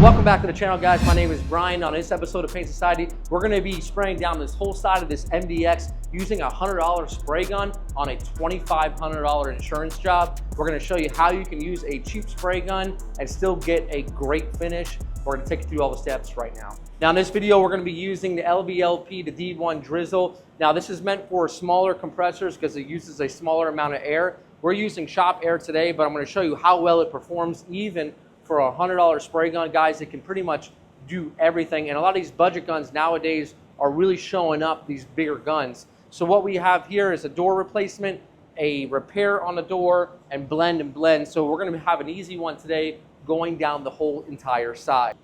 Welcome back to the channel, guys. My name is Brian. On this episode of Paint Society, we're going to be spraying down this whole side of this MDX using a $100 spray gun on a $2,500 insurance job. We're going to show you how you can use a cheap spray gun and still get a great finish. We're going to take you through all the steps right now. Now in this video, we're going to be using the LVLP, the D1 Drizzle. Now this is meant for smaller compressors because it uses a smaller amount of air. We're using shop air today, but I'm going to show you how well it performs even for a $100 spray gun. Guys, it can pretty much do everything. And a lot of these budget guns nowadays are really showing up these bigger guns. So what we have here is a door replacement, a repair on the door, and blend and blend. So we're gonna have an easy one today going down the whole entire side.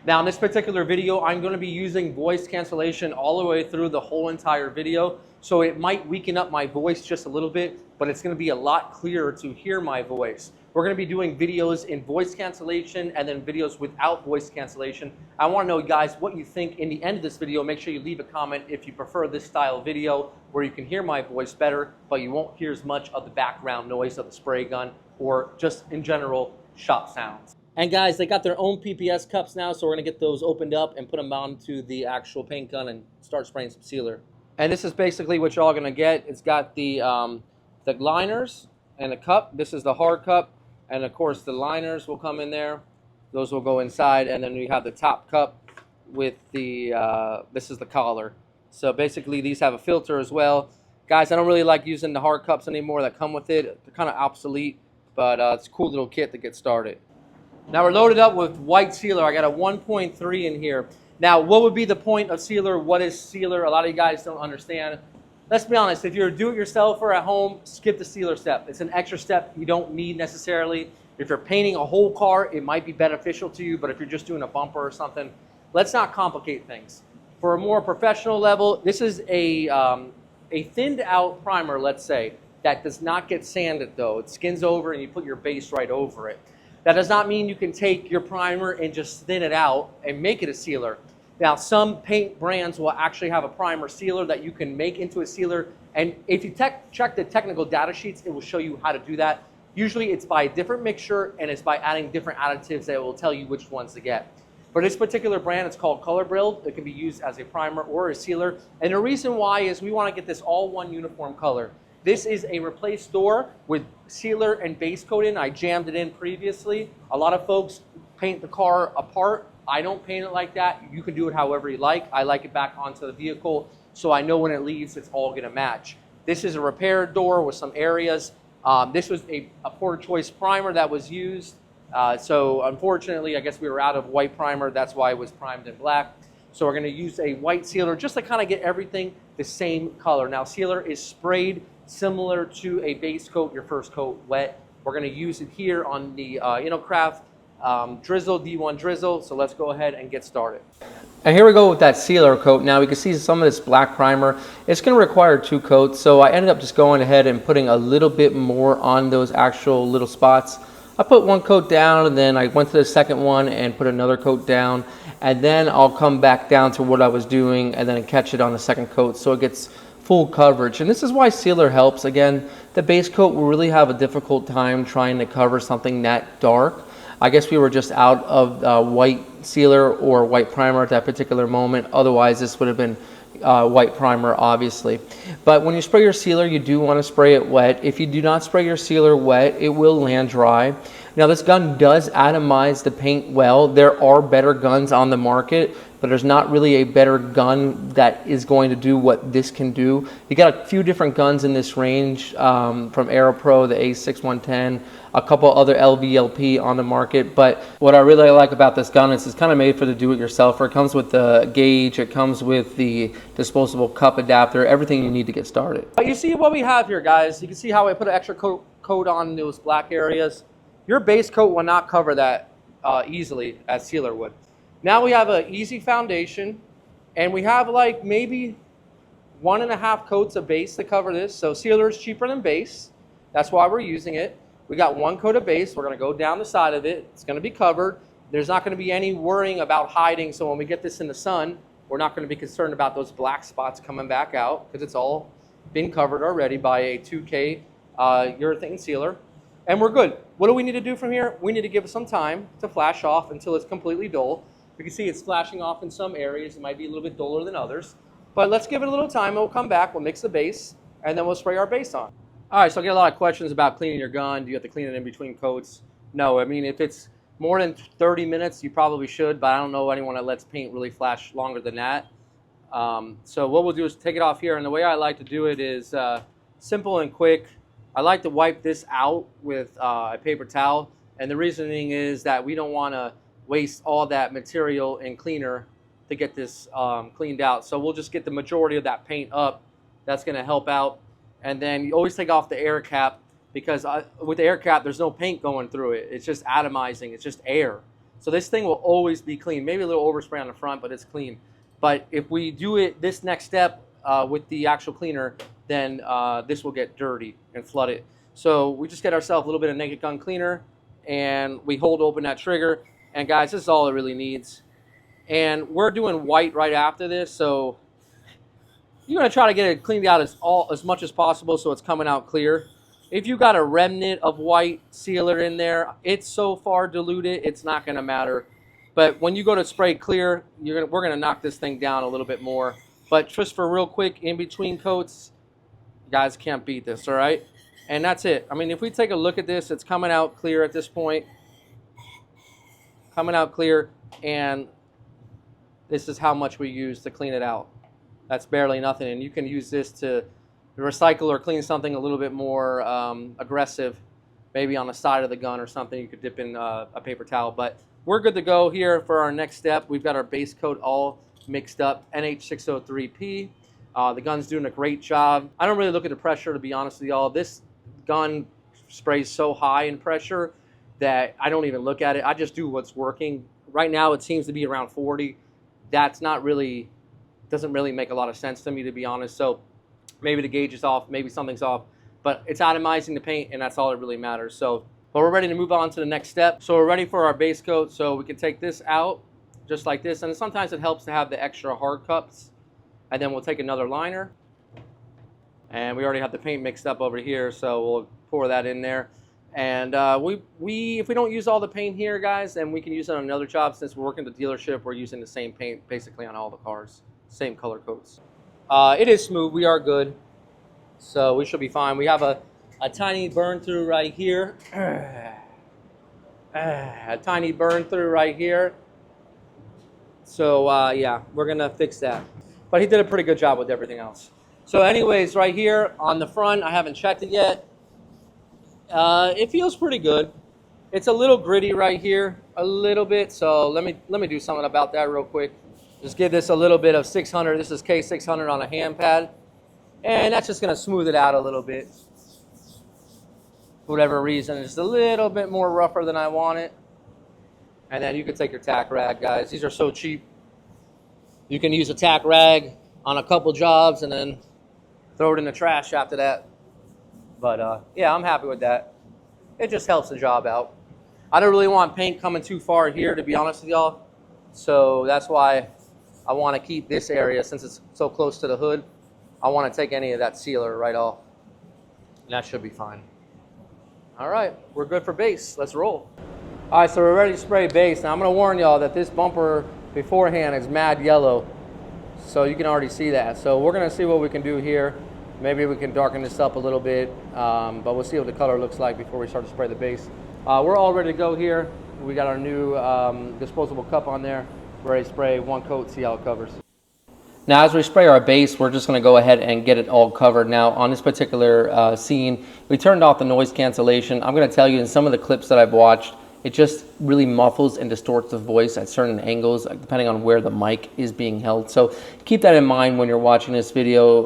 Now in this particular video, I'm gonna be using voice cancellation all the way through the whole entire video. So it might weaken up my voice just a little bit, but it's gonna be a lot clearer to hear my voice. We're going to be doing videos in voice cancellation and then videos without voice cancellation. I want to know, guys, what you think in the end of this video. Make sure you leave a comment if you prefer this style video where you can hear my voice better, but you won't hear as much of the background noise of the spray gun or just in general shop sounds. And guys, they got their own PPS cups now, so we're going to get those opened up and put them onto the actual paint gun and start spraying some sealer. And this is basically what you're all going to get. It's got the liners and the cup. This is the hard cup. And of course the liners will come in there. Those will go inside, and then we have the top cup with the, this is the collar. So basically these have a filter as well. Guys, I don't really like using the hard cups anymore that come with it. They're kind of obsolete, but it's a cool little kit to get started. Now we're loaded up with white sealer. I got a 1.3 in here. Now what would be the point of sealer? What is sealer? A lot of you guys don't understand. Let's be honest, if you're a do-it-yourselfer at home, skip the sealer step. It's an extra step you don't need necessarily. If you're painting a whole car, it might be beneficial to you, but if you're just doing a bumper or something, let's not complicate things. For a more professional level, this is a thinned out primer, let's say, that does not get sanded though. It skins over and you put your base right over it. That does not mean you can take your primer and just thin it out and make it a sealer. Now, some paint brands will actually have a primer sealer that you can make into a sealer. And if you check the technical data sheets, it will show you how to do that. Usually it's by a different mixture and it's by adding different additives that will tell you which ones to get. For this particular brand, it's called Color Build. It can be used as a primer or a sealer. And the reason why is we want to get this all one uniform color. This is a replaced door with sealer and base coat in. I jammed it in previously. A lot of folks paint the car apart. I don't paint it like that. You can do it however you like. I like it back onto the vehicle so I know when it leaves it's all going to match. This is a repair door with some areas. This was a poor choice primer that was used. So unfortunately, I guess we were out of white primer. That's why it was primed in black. So we're going to use a white sealer just to kind of get everything the same color. Now sealer is sprayed similar to a base coat, your first coat wet. We're going to use it here on the Innocraft Drizzle, D1 Drizzle. So let's go ahead and get started. And here we go with that sealer coat. Now we can see some of this black primer. It's going to require 2 coats. So I ended up just going ahead and putting a little bit more on those actual little spots. I put 1 coat down and then I went to the second one and put another coat down. And then I'll come back down to what I was doing and then catch it on the second coat so it gets full coverage. And this is why sealer helps. Again, the base coat will really have a difficult time trying to cover something that dark. I guess we were just out of white sealer or white primer at that particular moment. Otherwise, this would have been white primer, obviously. But when you spray your sealer, you do want to spray it wet. If you do not spray your sealer wet, it will land dry. Now, this gun does atomize the paint well. There are better guns on the market, but there's not really a better gun that is going to do what this can do. You got a few different guns in this range, from AeroPro, the A6110, a couple other LVLP on the market. But what I really like about this gun is it's kind of made for the do-it-yourselfer. It comes with the gauge, it comes with the disposable cup adapter, everything you need to get started. You see what we have here, guys. You can see how I put an extra coat on those black areas. Your base coat will not cover that easily as sealer would. Now we have an easy foundation, and we have like maybe 1.5 coats of base to cover this. So sealer is cheaper than base. That's why we're using it. We got 1 coat of base. We're going to go down the side of it. It's going to be covered. There's not going to be any worrying about hiding. So when we get this in the sun, we're not going to be concerned about those black spots coming back out because it's all been covered already by a 2K urethane sealer. and we're good. What do we need to do from here? We need to give it some time to flash off until it's completely dull. You can see it's flashing off in some areas. It might be a little bit duller than others. But let's give it a little time. We'll come back. We'll mix the base, and then we'll spray our base on. All right, so I get a lot of questions about cleaning your gun. Do you have to clean it in between coats? No, I mean, if it's more than 30 minutes, you probably should, but I don't know anyone that lets paint really flash longer than that. So what we'll do is take it off here, and the way I like to do it is simple and quick. I like to wipe this out with a paper towel, and the reasoning is that we don't want to waste all that material and cleaner to get this cleaned out. So we'll just get the majority of that paint up. That's going to help out. And then you always take off the air cap, because with the air cap, there's no paint going through it. It's just atomizing. It's just air. So this thing will always be clean. Maybe a little overspray on the front, but it's clean. But if we do it this next step with the actual cleaner, then this will get dirty and flooded. So we just get ourselves a little bit of Naked Gun cleaner, and we hold open that trigger. And guys, this is all it really needs. And we're doing white right after this, so you're going to try to get it cleaned out as much as possible so it's coming out clear. If you got a remnant of white sealer in there, it's so far diluted, it's not going to matter. But when you go to spray clear, we're going to knock this thing down a little bit more. But just for real quick, in between coats, you guys can't beat this, all right? And that's it. I mean, if we take a look at this, it's coming out clear at this point. Coming out clear, and this is how much we use to clean it out. That's barely nothing, and you can use this to recycle or clean something a little bit more aggressive, maybe on the side of the gun or something. You could dip in a paper towel, but we're good to go here for our next step. We've got our base coat all mixed up, NH603P. The gun's doing a great job. I don't really look at the pressure, to be honest with y'all. This gun sprays so high in pressure that I don't even look at it. I just do what's working. Right now it seems to be around 40. That's not really, doesn't really make a lot of sense to me, to be honest. So maybe the gauge is off, maybe something's off, but it's atomizing the paint, and that's all that really matters. So, but we're ready to move on to the next step. So we're ready for our base coat. So we can take this out just like this. And sometimes it helps to have the extra hard cups. And then we'll take another liner. And we already have the paint mixed up over here, so we'll pour that in there. And if we don't use all the paint here, guys, then we can use it on another job. Since we're working at the dealership, we're using the same paint basically on all the cars, same color coats. It is smooth. We are good, so we should be fine. We have a tiny burn through right here. A tiny burn through right here. So yeah, we're gonna fix that. But he did a pretty good job with everything else. So anyways, right here on the front, I haven't checked it yet. It feels pretty good. It's a little gritty right here, a little bit. So let me do something about that real quick. Just give this a little bit of 600. This is K600 on a hand pad, and that's just gonna smooth it out a little bit. For whatever reason, it's a little bit more rougher than I want it. And then you can take your tack rag, guys. These are so cheap. You can use a tack rag on a couple jobs and then throw it in the trash after that. But yeah, I'm happy with that. It just helps the job out. I don't really want paint coming too far here, to be honest with y'all. So that's why I want to keep this area, since it's so close to the hood. I want to take any of that sealer right off. And that should be fine. All right, we're good for base. Let's roll. All right, so we're ready to spray base. Now I'm going to warn y'all that this bumper beforehand is mad yellow. So you can already see that. So we're going to see what we can do here. Maybe we can darken this up a little bit, but we'll see what the color looks like before we start to spray the base. We're all ready to go here. We got our new disposable cup on there. We're ready to spray one coat, see how it covers. Now as we spray our base, we're just going to go ahead and get it all covered. Now on this particular scene, we turned off the noise cancellation. I'm going to tell you, in some of the clips that I've watched, it just really muffles and distorts the voice at certain angles, depending on where the mic is being held. So keep that in mind when you're watching this video,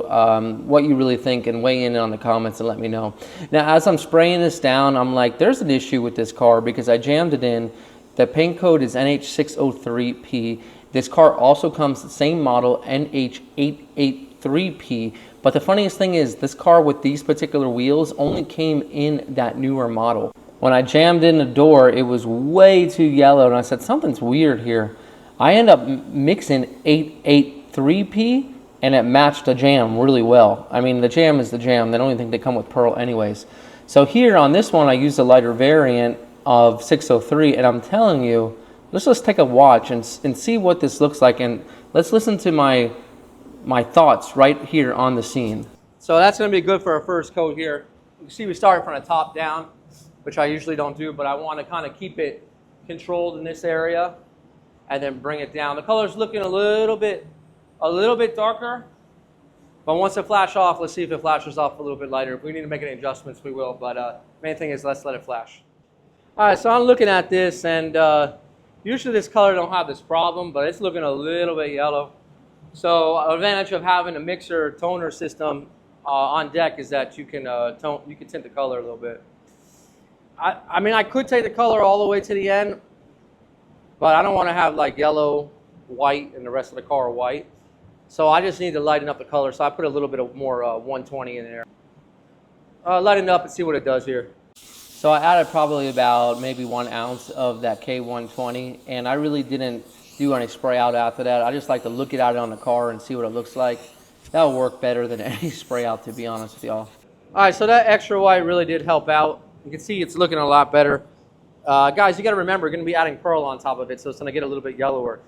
what you really think, and weigh in on the comments and let me know. Now, as I'm spraying this down, I'm like, there's an issue with this car because I jammed it in. The paint code is NH603P. This car also comes the same model, NH883P. But the funniest thing is, this car with these particular wheels only came in that newer model. When I jammed in the door, it was way too yellow, and I said, something's weird here. I end up mixing 883P, and it matched the jam really well. I mean, the jam is the jam. They don't even think they come with pearl anyways. So here on this one, I used a lighter variant of 603, and I'm telling you, let's just take a watch and see what this looks like, and let's listen to my thoughts right here on the scene. So that's going to be good for our first coat here. You can see we started from the top down, which I usually don't do, but I want to kind of keep it controlled in this area and then bring it down. The color's looking a little bit darker, but once it flashes off, let's see if it flashes off a little bit lighter. If we need to make any adjustments, we will, but main thing is let's let it flash. All right, so I'm looking at this, and usually this color don't have this problem, but it's looking a little bit yellow. So advantage of having a mixer toner system on deck is that you can tint the color a little bit. I mean, I could take the color all the way to the end, but I don't want to have like yellow, white, and the rest of the car white. So I just need to lighten up the color. So I put a little bit of more 120 in there. Lighten it up and see what it does here. So I added probably about maybe 1 ounce of that K120, and I really didn't do any spray out after that. I just like to look at it on the car and see what it looks like. That'll work better than any spray out, to be honest with y'all. All right, so that extra white really did help out. You can see it's looking a lot better. Guys, you got to remember, we're going to be adding pearl on top of it, so it's going to get a little bit yellower.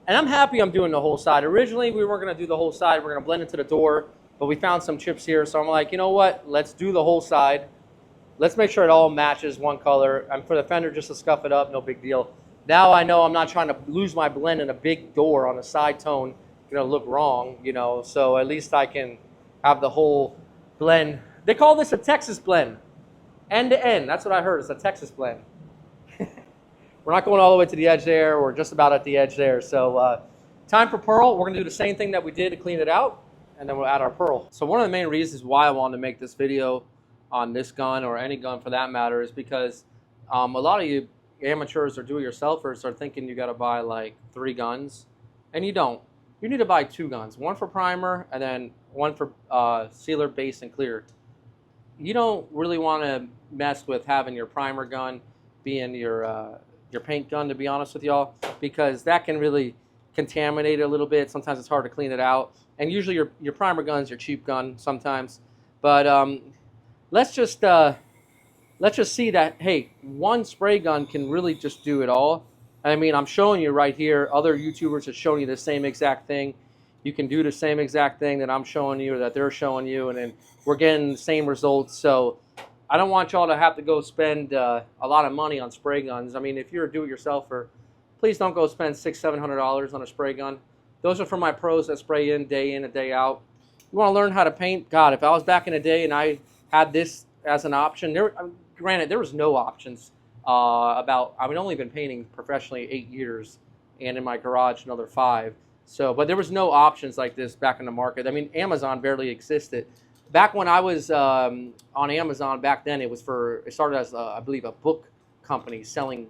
And I'm happy I'm doing the whole side. Originally, we weren't going to do the whole side. We're going to blend into the door, but we found some chips here, so I'm like, you know what? Let's do the whole side. Let's make sure it all matches one color. And for the fender, just to scuff it up, no big deal. Now I know I'm not trying to lose my blend in a big door on a side tone. Going to look wrong, you know, so at least I can have the whole blend. They call this a Texas blend. End to end. That's what I heard. It's a Texas blend. We're not going all the way to the edge there. We're just about at the edge there. So time for pearl. We're going to do the same thing that we did to clean it out, and then we'll add our pearl. So one of the main reasons why I wanted to make this video on this gun, or any gun for that matter, is because a lot of you amateurs or do-it-yourselfers are thinking you got to buy like 3 guns, and you don't. You need to buy 2 guns, one for primer and then one for sealer, base, and clear. You don't really want to mess with having your primer gun being your paint gun, to be honest with y'all, because that can really contaminate it a little bit. Sometimes it's hard to clean it out, and usually your primer gun's your cheap gun sometimes. But let's just see that, hey, one spray gun can really just do it all. I mean, I'm showing you right here, other YouTubers are showing you the same exact thing. You can do the same exact thing that I'm showing you or that they're showing you, and then we're getting the same results. So I don't want y'all to have to go spend a lot of money on spray guns. I mean, if you're a do-it-yourselfer, please don't go spend $600-700 on a spray gun. Those are for my pros that spray in and day out. You want to learn how to paint? God, if I was back in the day and I had this as an option, granted, there was no options. I've only been painting professionally 8 years, and in my garage another 5. So, but there was no options like this back in the market. I mean, Amazon barely existed. Back when I was on Amazon back then, it started as I believe a book company selling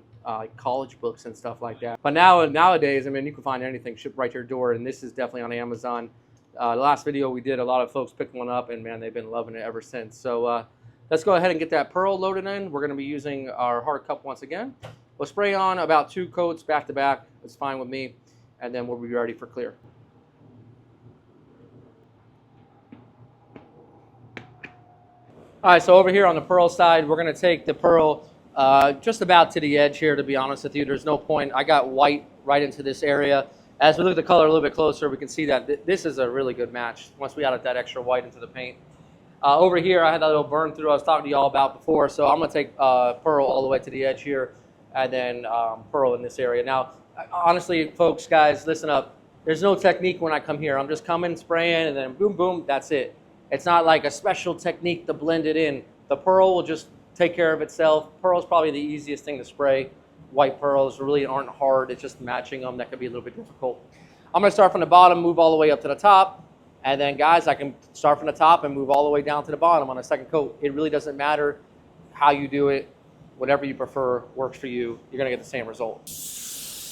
college books and stuff like that. But nowadays, I mean, you can find anything shipped right to your door, and this is definitely on Amazon. The last video we did, a lot of folks picked one up, and man, they've been loving it ever since. So let's go ahead and get that pearl loaded in. We're going to be using our hard cup once again. We'll spray on about 2 coats back to back. It's fine with me. And then we'll be ready for clear. All right, so over here on the pearl side, we're going to take the pearl just about to the edge here, to be honest with you. There's no point. I got white right into this area. As we look at the color a little bit closer, we can see that this is a really good match once we added that extra white into the paint. Over here, I had that little burn through I was talking to y'all about before, so I'm going to take pearl all the way to the edge here, and then pearl in this area. Now, honestly, folks, guys, listen up. There's no technique when I come here. I'm just coming, spraying, and then boom, boom, that's it. It's not like a special technique to blend it in. The pearl will just take care of itself. Pearl is probably the easiest thing to spray. White pearls really aren't hard. It's just matching them that can be a little bit difficult. I'm going to start from the bottom, move all the way up to the top. And then, guys, I can start from the top and move all the way down to the bottom on a second coat. It really doesn't matter how you do it. Whatever you prefer works for you. You're going to get the same result.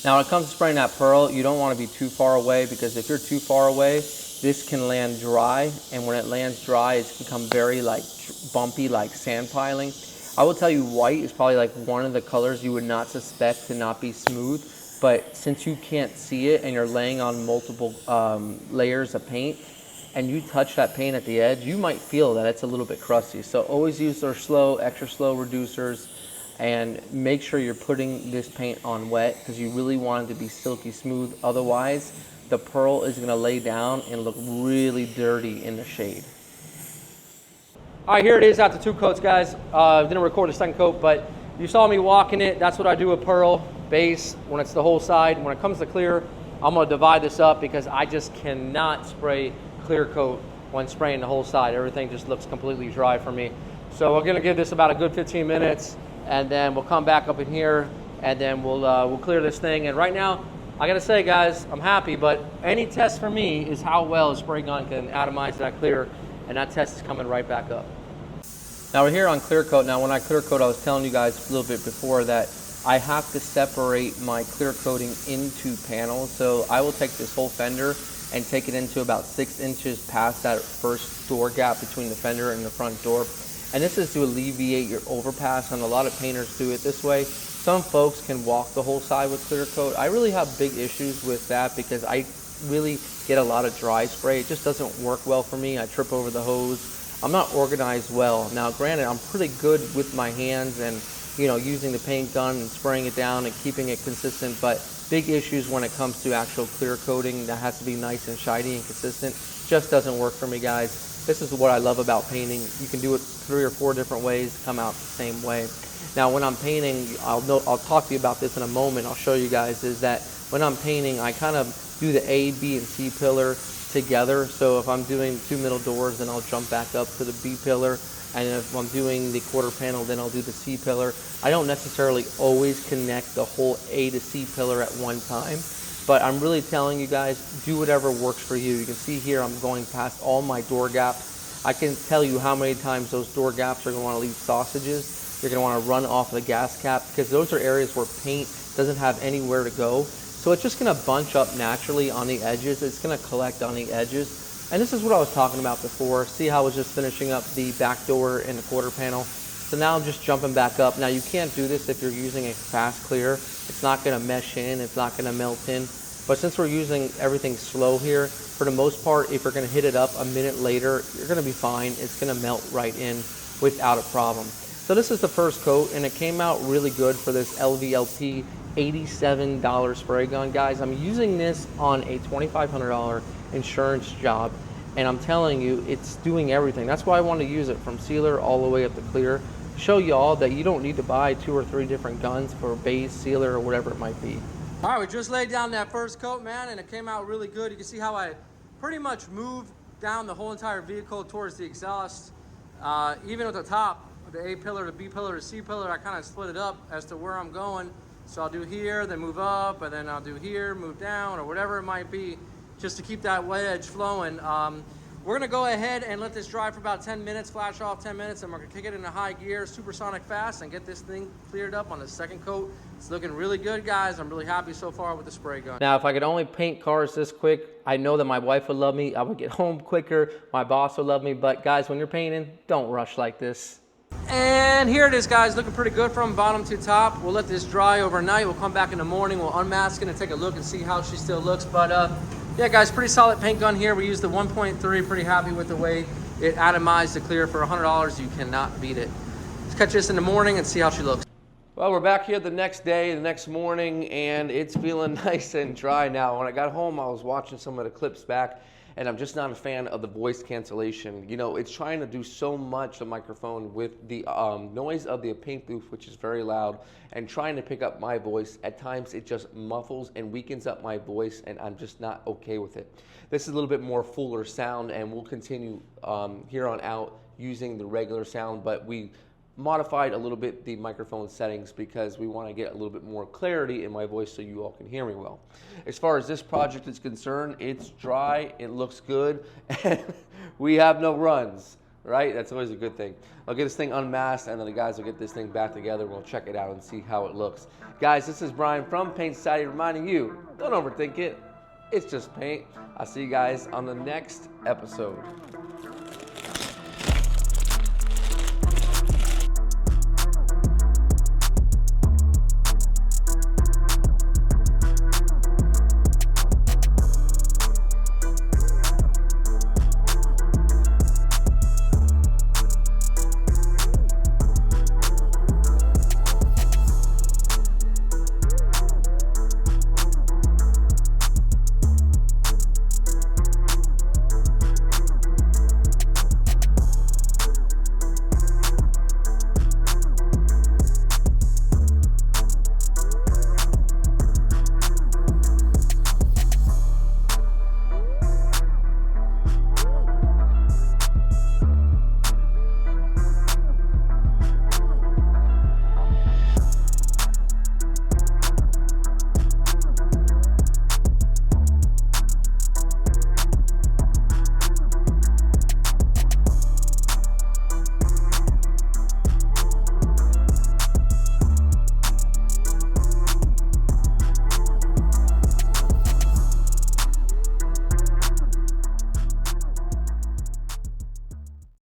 Now, when it comes to spraying that pearl, you don't want to be too far away, because if you're too far away, this can land dry. And when it lands dry, it's become very like bumpy, like sand piling. I will tell you, white is probably like one of the colors you would not suspect to not be smooth. But since you can't see it and you're laying on multiple layers of paint, and you touch that paint at the edge, you might feel that it's a little bit crusty. So always use their slow, extra slow reducers, and make sure you're putting this paint on wet because you really want it to be silky smooth. Otherwise, the pearl is gonna lay down and look really dirty in the shade. All right, here it is after 2 coats, guys. Didn't record the second coat, but you saw me walking it. That's what I do with pearl base when it's the whole side. When it comes to clear, I'm gonna divide this up because I just cannot spray clear coat when spraying the whole side. Everything just looks completely dry for me. So we're gonna give this about a good 15 minutes, and then we'll come back up in here, and then we'll clear this thing. And right now, I gotta say, guys, I'm happy, but any test for me is how well a spray gun can atomize that clear, and that test is coming right back up. Now we're here on clear coat. Now when I clear coat, I was telling you guys a little bit before that I have to separate my clear coating into panels. So I will take this whole fender and take it into about 6 inches past that first door gap between the fender and the front door. And this is to alleviate your overpass, and a lot of painters do it this way. Some folks can walk the whole side with clear coat. I really have big issues with that because I really get a lot of dry spray. It just doesn't work well for me. I trip over the hose. I'm not organized well. Now granted, I'm pretty good with my hands and using the paint gun and spraying it down and keeping it consistent, but big issues when it comes to actual clear coating that has to be nice and shiny and consistent. Just doesn't work for me, guys. This is what I love about painting. You can do it 3 or 4 different ways, come out the same way. Now when I'm painting, I'll talk to you about this in a moment. I'll show you guys is that when I'm painting, I kind of do the A, B, and C pillar together. So if I'm doing 2 middle doors, then I'll jump back up to the B pillar. And if I'm doing the quarter panel, then I'll do the C pillar. I don't necessarily always connect the whole A to C pillar at one time, but I'm really telling you guys, do whatever works for you. You can see here I'm going past all my door gaps. I can tell you how many times those door gaps are going to want to leave sausages. You're going to want to run off the gas cap because those are areas where paint doesn't have anywhere to go. So it's just going to bunch up naturally on the edges. It's going to collect on the edges. And this is what I was talking about before. See how I was just finishing up the back door and the quarter panel. So now I'm just jumping back up. Now you can't do this if you're using a fast clear. It's not gonna mesh in, it's not gonna melt in. But since we're using everything slow here, for the most part, if you're gonna hit it up a minute later, you're gonna be fine. It's gonna melt right in without a problem. So this is the first coat, and it came out really good for this LVLP $87 spray gun. Guys, I'm using this on a $2,500 insurance job, and I'm telling you, it's doing everything. That's why I want to use it from sealer all the way up to clear. Show y'all that you don't need to buy 2 or 3 different guns for base, sealer, or whatever it might be. All right, we just laid down that first coat, man, and it came out really good. You can see how I pretty much moved down the whole entire vehicle towards the exhaust. Even at the top, the A pillar, the B pillar, the C pillar, I kind of split it up as to where I'm going. So I'll do here, then move up, and then I'll do here, move down, or whatever it might be, just to keep that wedge flowing. We're gonna go ahead and let this dry for about 10 minutes, flash off 10 minutes, and we're gonna kick it into high gear, supersonic fast, and get this thing cleared up on the second coat. It's looking really good, guys. I'm really happy so far with the spray gun. Now, if I could only paint cars this quick, I know that my wife would love me. I would get home quicker. My boss would love me. But guys, when you're painting, don't rush like this. And here it is, guys, looking pretty good from bottom to top. We'll let this dry overnight. We'll come back in the morning, we'll unmask it and take a look and see how she still looks. But yeah, guys, pretty solid paint gun here. We used the 1.3, pretty happy with the way it atomized the clear for $100. You cannot beat it. Let's catch this in the morning and see how she looks. Well, we're back here the next day, the next morning, and it's feeling nice and dry now. When I got home, I was watching some of the clips back, and I'm just not a fan of the voice cancellation. You know, it's trying to do so much, the microphone, with the noise of the paint booth, which is very loud, and trying to pick up my voice. At times, it just muffles and weakens up my voice, and I'm just not okay with it. This is a little bit more fuller sound, and we'll continue here on out using the regular sound, but we modified a little bit the microphone settings because we want to get a little bit more clarity in my voice so you all can hear me well. As far as this project is concerned, it's dry, it looks good, and we have no runs, right? That's always a good thing. I'll get this thing unmasked, and then the guys will get this thing back together. We'll check it out and see how it looks. Guys, this is Brian from Paint Society reminding you, don't overthink it. It's just paint. I'll see you guys on the next episode.